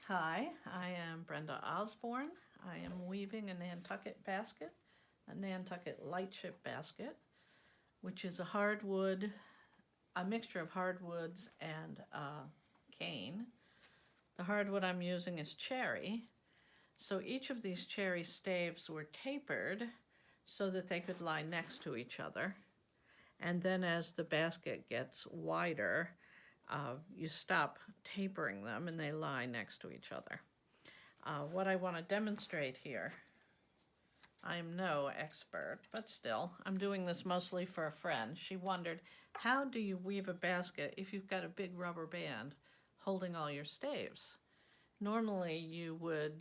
Hi, I am Brenda Osborne. I am weaving a Nantucket basket, a Nantucket Lightship basket, which is a mixture of hardwoods and cane. The hardwood I'm using is cherry, so each of these cherry staves were tapered so that they could lie next to each other. And then as the basket gets wider, you stop tapering them and they lie next to each other. What I want to demonstrate here, I'm no expert, but still, I'm doing this mostly for a friend. She wondered, how do you weave a basket if you've got a big rubber band holding all your staves? Normally you would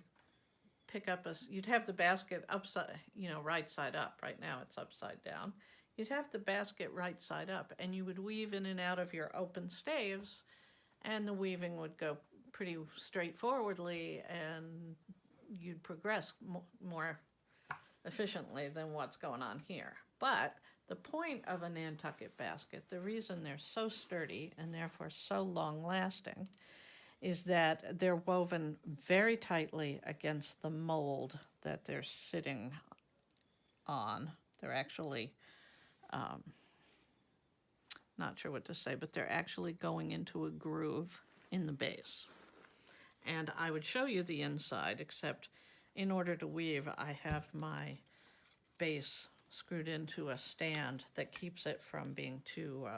you'd have the basket upside, right side up. Right now it's upside down. You'd have the basket right side up and you would weave in and out of your open staves, and the weaving would go pretty straightforwardly and you'd progress more efficiently than what's going on here. But the point of a Nantucket basket, the reason they're so sturdy and therefore so long lasting, is that they're woven very tightly against the mold that they're sitting on. They're actually, not sure what to say, but they're actually going into a groove in the base. And I would show you the inside, except in order to weave, I have my base screwed into a stand that keeps it from being too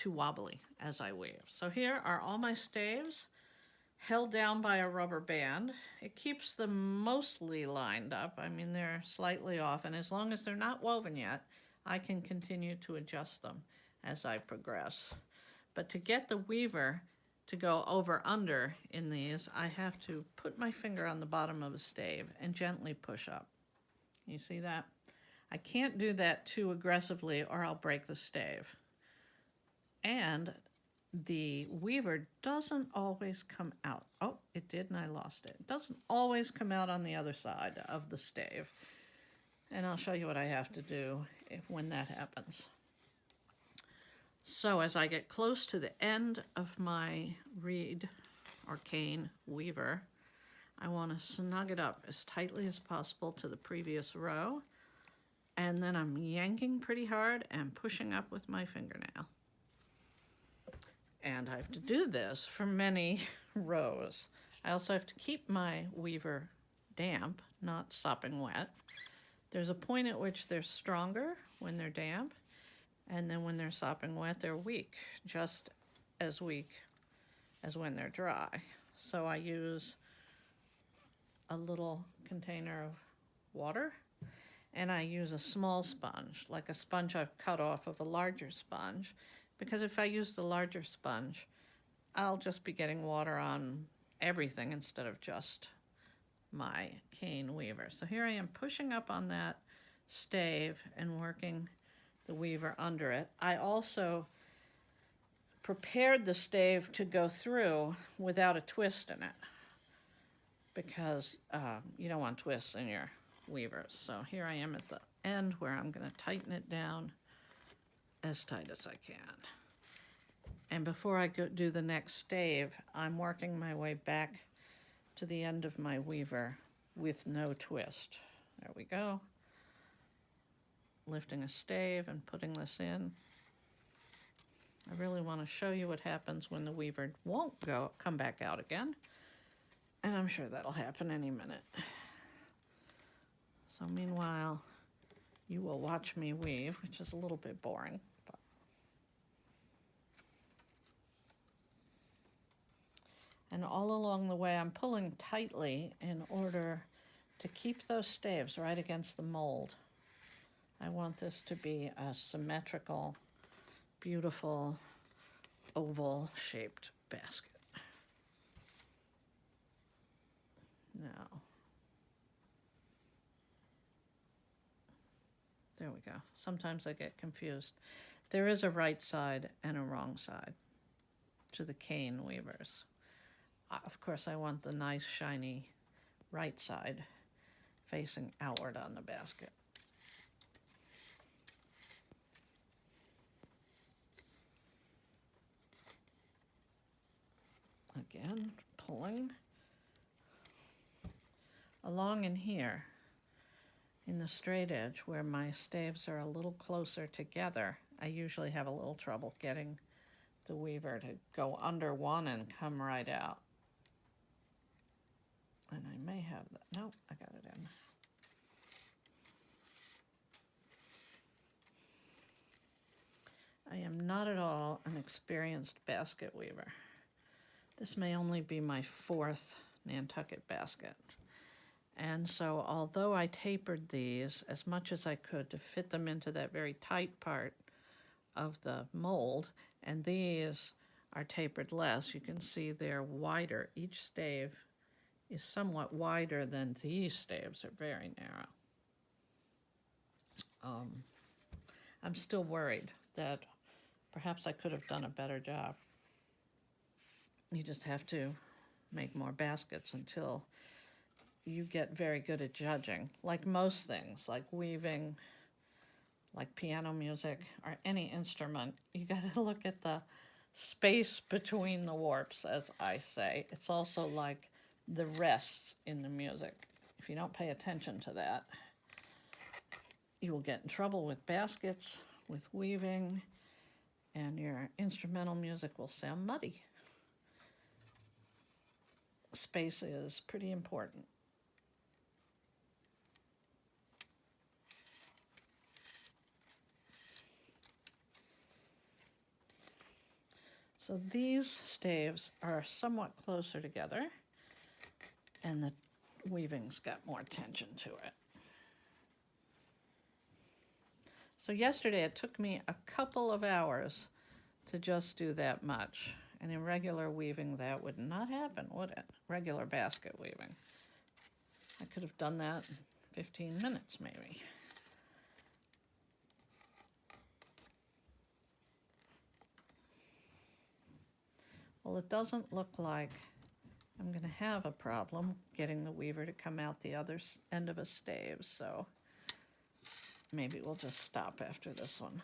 wobbly as I weave. So here are all my staves held down by a rubber band. It keeps them mostly lined up. I mean, they're slightly off, and as long as they're not woven yet, I can continue to adjust them as I progress. But to get the weaver to go over under in these, I have to put my finger on the bottom of a stave and gently push up. You see that? I can't do that too aggressively or I'll break the stave. And the weaver doesn't always come out. Oh, it did and I lost it. It doesn't always come out on the other side of the stave. And I'll show you what I have to do when that happens. So as I get close to the end of my reed or cane weaver, I want to snug it up as tightly as possible to the previous row. And then I'm yanking pretty hard and pushing up with my fingernail. And I have to do this for many rows. I also have to keep my weaver damp, not sopping wet. There's a point at which they're stronger when they're damp, and then when they're sopping wet, they're weak, just as weak as when they're dry. So I use a little container of water, and I use a small sponge, like a sponge I've cut off of a larger sponge, because if I use the larger sponge, I'll just be getting water on everything instead of just my cane weaver. So here I am pushing up on that stave and working the weaver under it. I also prepared the stave to go through without a twist in it, because you don't want twists in your weavers. So here I am at the end where I'm going to tighten it down as tight as I can. And before I do the next stave, I'm working my way back to the end of my weaver with no twist. There we go. Lifting a stave and putting this in. I really want to show you what happens when the weaver won't come back out again. And I'm sure that'll happen any minute. So meanwhile, you will watch me weave, which is a little bit boring. And all along the way, I'm pulling tightly in order to keep those staves right against the mold. I want this to be a symmetrical, beautiful, oval-shaped basket. Now, there we go. Sometimes I get confused. There is a right side and a wrong side to the cane weavers. Of course, I want the nice, shiny right side facing outward on the basket. Again, pulling along in here in the straight edge where my staves are a little closer together. I usually have a little trouble getting the weaver to go under one and come right out. And I may have that. Nope, I got it in. I am not at all an experienced basket weaver. This may only be my 4th Nantucket basket. And so although I tapered these as much as I could to fit them into that very tight part of the mold, and these are tapered less, you can see they're wider. Each stave is somewhat wider than these staves are very narrow. I'm still worried that perhaps I could have done a better job. You just have to make more baskets until you get very good at judging. Like most things, like weaving, like piano music, or any instrument, you got to look at the space between the warps, as I say. It's also like the rests in the music. If you don't pay attention to that, you will get in trouble with baskets, with weaving, and your instrumental music will sound muddy. Space is pretty important. So these staves are somewhat closer together, and the weaving's got more tension to it. So yesterday it took me a couple of hours to just do that much. And in regular weaving that would not happen, would it? Regular basket weaving. I could have done that in 15 minutes maybe. Well, it doesn't look like I'm going to have a problem getting the weaver to come out the other end of a stave, so maybe we'll just stop after this one.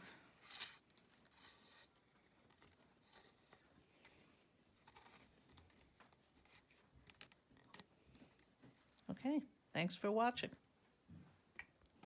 Okay, thanks for watching.